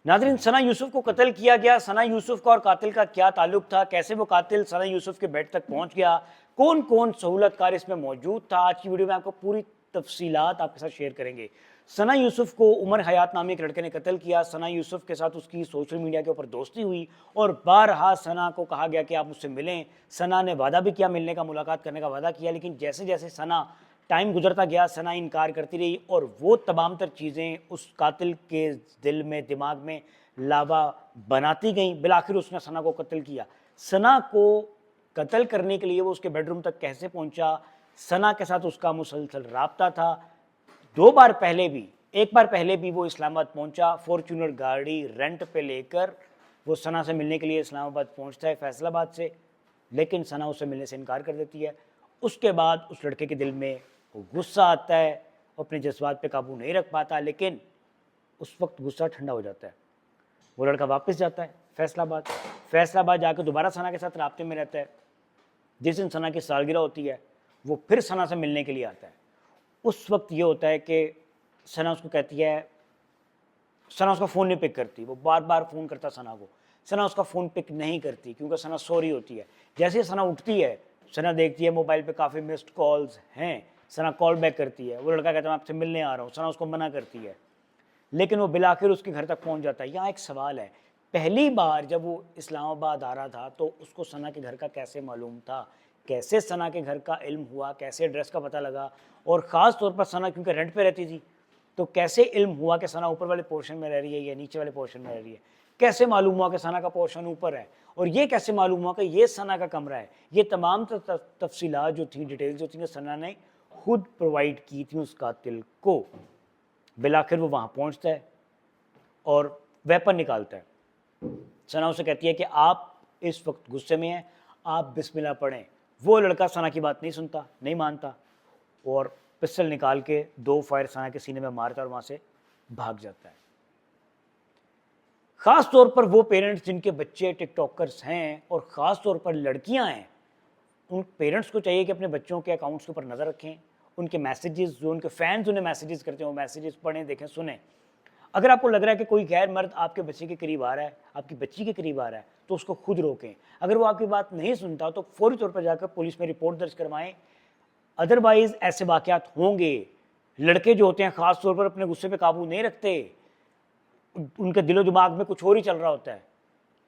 ناظرین، ثنا یوسف کو قتل کیا گیا. ثنا یوسف کا اور قاتل کا کیا تعلق تھا؟ کیسے وہ قاتل ثنا یوسف کے بیڈ تک پہنچ گیا؟ کون کون سہولت کار اس میں موجود تھا؟ آج کی ویڈیو میں آپ کو پوری تفصیلات آپ کے ساتھ شیئر کریں گے. ثنا یوسف کو عمر حیات نامی ایک لڑکے نے قتل کیا. ثنا یوسف کے ساتھ اس کی سوشل میڈیا کے اوپر دوستی ہوئی اور بارہا ثنا کو کہا گیا کہ آپ مجھ سے ملیں. ثنا نے وعدہ بھی کیا، ملنے کا، ملاقات کرنے کا وعدہ کیا، لیکن جیسے جیسے ثنا ٹائم گزرتا گیا ثنا انکار کرتی رہی اور وہ تمام تر چیزیں اس قاتل کے دل میں، دماغ میں لاوا بناتی گئیں. بالآخر اس نے ثنا کو قتل کیا. ثنا کو قتل کرنے کے لیے وہ اس کے بیڈ روم تک کیسے پہنچا؟ ثنا کے ساتھ اس کا مسلسل رابطہ تھا. ایک بار پہلے بھی وہ اسلام آباد پہنچا. فارچونر گاڑی رینٹ پہ لے کر وہ ثنا سے ملنے کے لیے اسلام آباد پہنچتا ہے فیصل آباد سے، لیکن ثنا اس سے ملنے سے انکار کر دیتی ہے. اس کے بعد اس لڑکے کے دل میں غصہ آتا ہے، وہ اپنے جذبات پہ قابو نہیں رکھ پاتا، لیکن اس وقت غصہ ٹھنڈا ہو جاتا ہے. وہ لڑکا واپس جاتا ہے فیصل آباد جا کے دوبارہ ثنا کے ساتھ رابطے میں رہتا ہے. جس دن ثنا کی سالگرہ ہوتی ہے وہ پھر ثنا سے ملنے کے لیے آتا ہے. اس وقت یہ ہوتا ہے کہ ثنا اس کو کہتی ہے، ثنا اس کا فون نہیں پک کرتی. وہ بار بار فون کرتا ثنا کو، ثنا اس کا فون پک نہیں کرتی کیونکہ ثنا سو رہی ہوتی ہے. جیسے ثنا اٹھتی ہے، ثنا دیکھتی ہے موبائل پہ کافی مسڈ کالز ہیں. ثنا کال بیک کرتی ہے. وہ لڑکا کہتا ہے میں آپ سے ملنے آ رہا ہوں. ثنا اس کو منع کرتی ہے، لیکن وہ بالآخر اس کے گھر تک پہنچ جاتا ہے. یہاں ایک سوال ہے، پہلی بار جب وہ اسلام آباد آ رہا تھا تو اس کو ثنا کے گھر کا کیسے معلوم تھا؟ کیسے ثنا کے گھر کا علم ہوا؟ کیسے ایڈریس کا پتہ لگا؟ اور خاص طور پر ثنا کیونکہ رینٹ پہ رہتی تھی تو کیسے علم ہوا کہ ثنا اوپر والے پورشن میں رہ رہی ہے یا نیچے والے پورشن میں رہ رہی ہے؟ کیسے معلوم ہوا کہ ثنا کا پورشن اوپر ہے؟ اور یہ کیسے معلوم ہوا کہ یہ ثنا کا کمرہ ہے؟ یہ تمام تفصیلات جو تھیں، ڈیٹیلز جو تھیں، ثنا نے خود پرووائڈ کی تھیں اس قاتل کو. بالآخر وہ وہاں پہنچتا ہے اور ویپن نکالتا ہے. ثنا اسے کہتی ہے کہ آپ اس وقت غصے میں ہیں، آپ بسم اللہ پڑھیں. وہ لڑکا ثنا کی بات نہیں سنتا، نہیں مانتا اور پسٹل نکال کے 2 فائر ثنا کے سینے میں مارتا ہے اور وہاں سے بھاگ جاتا ہے. خاص طور پر وہ پیرنٹس جن کے بچے ٹک ٹاکرز ہیں اور خاص طور پر لڑکیاں ہیں، ان پیرنٹس کو چاہیے کہ اپنے بچوں کے اکاؤنٹس کے اوپر نظر رکھیں. ان کے میسیجز، جو ان کے فینز انہیں میسیجز کرتے ہیں، وہ میسیجز پڑھیں، دیکھیں، سنیں. اگر آپ کو لگ رہا ہے کہ کوئی غیر مرد آپ کے بچے کے قریب آ رہا ہے، آپ کی بچی کے قریب آ رہا ہے، تو اس کو خود روکیں. اگر وہ آپ کی بات نہیں سنتا تو فوری طور پر جا کر پولیس میں رپورٹ درج کروائیں. ادروائز ایسے واقعات ہوں گے. لڑکے جو ہوتے ہیں خاص طور پر اپنے غصے پہ قابو نہیں رکھتے، ان کے دل و دماغ میں کچھ اور ہی چل رہا ہوتا ہے.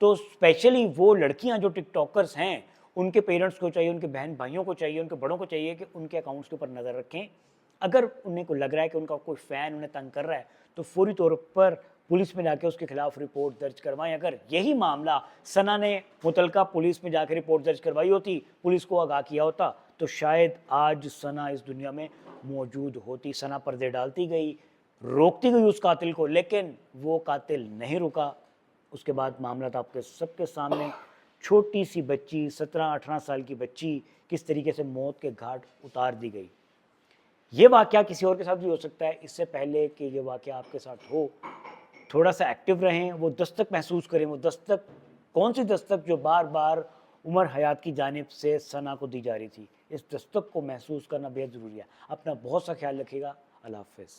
تو اسپیشلی وہ لڑکیاں جو ٹک ٹاکرز ہیں، ان کے پیرنٹس کو چاہیے، ان کے بہن بھائیوں کو چاہیے، ان کے بڑوں کو چاہیے کہ ان کے اکاؤنٹس کے اوپر نظر رکھیں. اگر انہیں کو لگ رہا ہے کہ ان کا کوئی فین انہیں تنگ کر رہا ہے تو فوری طور پر پولیس میں جا کے اس کے خلاف رپورٹ درج کروائیں. اگر یہی معاملہ ثنا نے متعلقہ پولیس میں جا کے رپورٹ درج کروائی ہوتی، پولیس کو آگاہ کیا ہوتا، تو شاید آج ثنا اس دنیا میں موجود ہوتی. ثنا پردے ڈالتی گئی، روکتی گئی اس قاتل کو، لیکن وہ قاتل نہیں رکا. اس کے بعد معاملات آپ کے سب کے سامنے. چھوٹی سی بچی، 17-18 سال کی بچی کس طریقے سے موت کے گھاٹ اتار دی گئی. یہ واقعہ کسی اور کے ساتھ بھی ہو سکتا ہے. اس سے پہلے کہ یہ واقعہ آپ کے ساتھ ہو، تھوڑا سا ایکٹیو رہیں. وہ دستک محسوس کریں. وہ دستک کون سی دستک؟ جو بار بار عمر حیات کی جانب سے ثنا کو دی جا رہی تھی. اس دستک کو محسوس کرنا بہت ضروری ہے. اپنا بہت سا خیال رکھیے گا. اللہ حافظ.